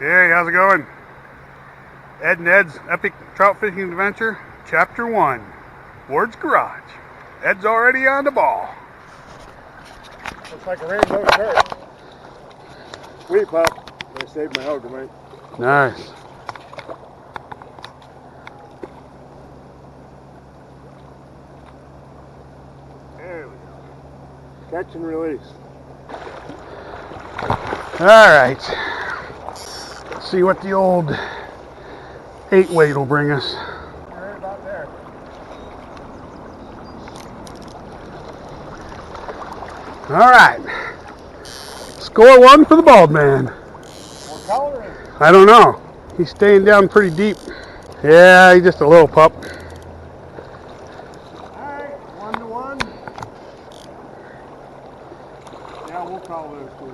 Hey, how's it going? Ed and Ed's Epic Trout Fishing Adventure, Chapter 1, Ward's Garage. Ed's already on the ball. Looks like a rainbow shirt. Sweet pup. I saved my hooker, mate. Nice. There we go. Catch and release. Alright. Let's see what the old 8-weight will bring us. You're right about there. Alright. Score 1 for the bald man. What color is it? I don't know. He's staying down pretty deep. Yeah, he's just a little pup. Alright, 1-1. Yeah, we'll call those two.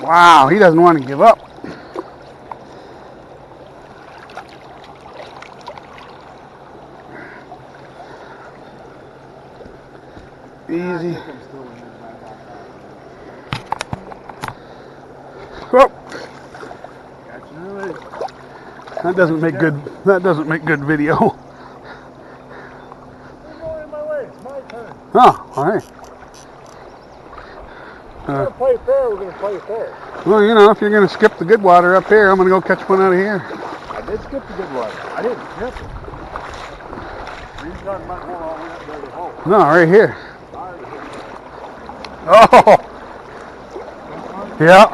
Wow, he doesn't want to give up. Easy. Whoa. That doesn't make good. That doesn't make good video. You're going in my way. It's my turn. Oh, all right. We're gonna play fair. We're gonna play fair. Well, you know, if you're gonna skip the good water up here, I'm gonna go catch one out of here. I did skip the good water. I didn't skip it. You got my hole all the way up there to the hole. No, right here. Oh. Yeah.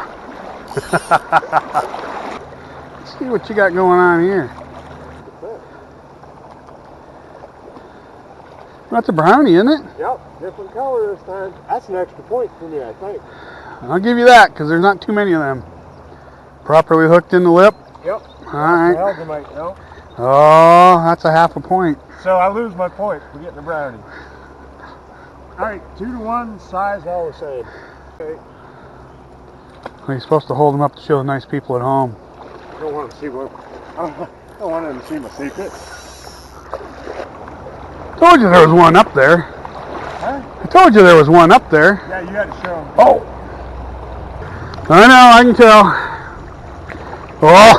Let's see what you got going on here. That's a brownie, isn't it? Yep, different color this time. That's an extra point for me, I think. I'll give you that, because there's not too many of them. Properly hooked in the lip. Yep. All right. Algamite, no? Oh, that's a half a point. So I lose my point for getting a brownie. All right, 2-1, size all the same. Okay. Well, you're supposed to hold them up to show the nice people at home. I don't want them to see what. I don't want them to see my secret. Told you there was one up there. Huh? I told you there was one up there. Yeah, you had to show them. Oh. I know, I can tell. Oh.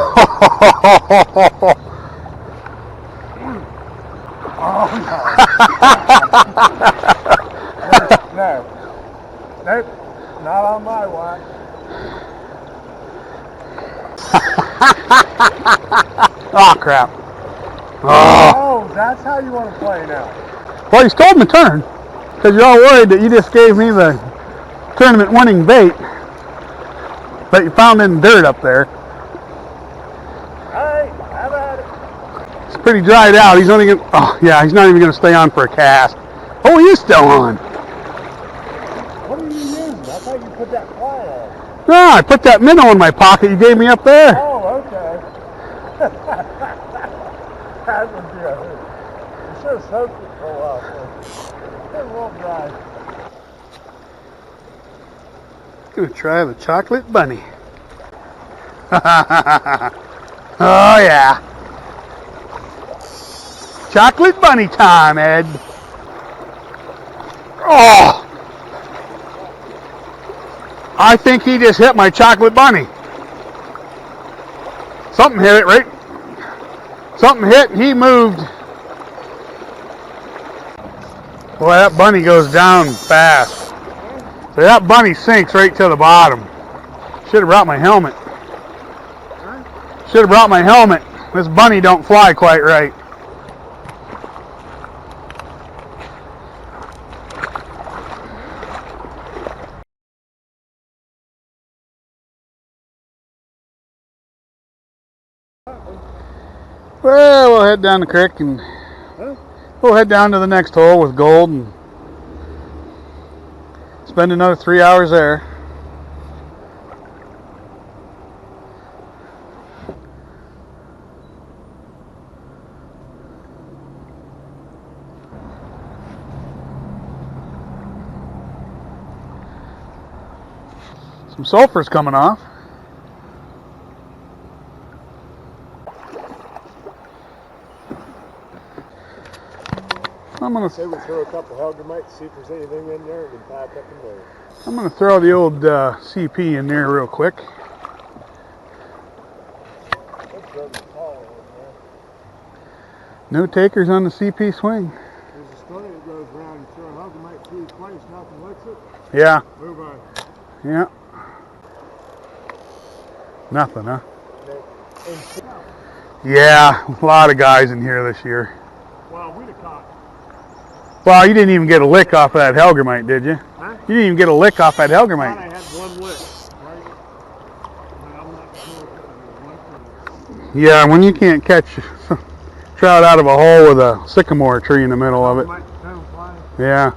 Oh, no. No. Nope. Not on my watch. Oh, crap. Oh, that's how you want to play now. Well, you stole my turn. Because you're all worried that you just gave me the tournament winning bait that you found in the dirt up there. Alright, have at it. It's pretty dried out. He's only gonna, oh yeah, he's not even gonna stay on for a cast. Oh, he is still on. What are you using? I thought you put that fly on. No, I put that minnow in my pocket you gave me up there. Oh, okay. That would be a hoot. You should have soaked it for a while. It won't dry. Gonna try the chocolate bunny. Oh yeah. Chocolate bunny time, Ed. Oh! I think he just hit my chocolate bunny. Something hit it, right? Something hit and he moved. Boy, that bunny goes down fast. So that bunny sinks right to the bottom. Should have brought my helmet. Should have brought my helmet. This bunny don't fly quite right. Well, we'll head down the creek and we'll head down to the next hole with gold and spend another 3 hours there. Some sulfur's coming off. I'm gonna Say we throw a couple Helgamites, see if there's anything in there, and then pack up and leave. I'm gonna throw the old CP in there real quick. Let's throw the tall in there. No takers on the CP swing. There's a story that goes around, you throw a Helgamite through his place, nothing licks it. Yeah. Move on. Yeah. Nothing, huh? Yeah, a lot of guys in here this year. Well, we'd have caught. Well, you didn't even get a lick off of that Helgamite, did you? Huh? You didn't even get a lick off that I thought Helgamite. I had one lick, right? But I'm not sure if it was one. Yeah, when you can't catch trout out of a hole with a sycamore tree in the middle of it. Helgamite, Yeah.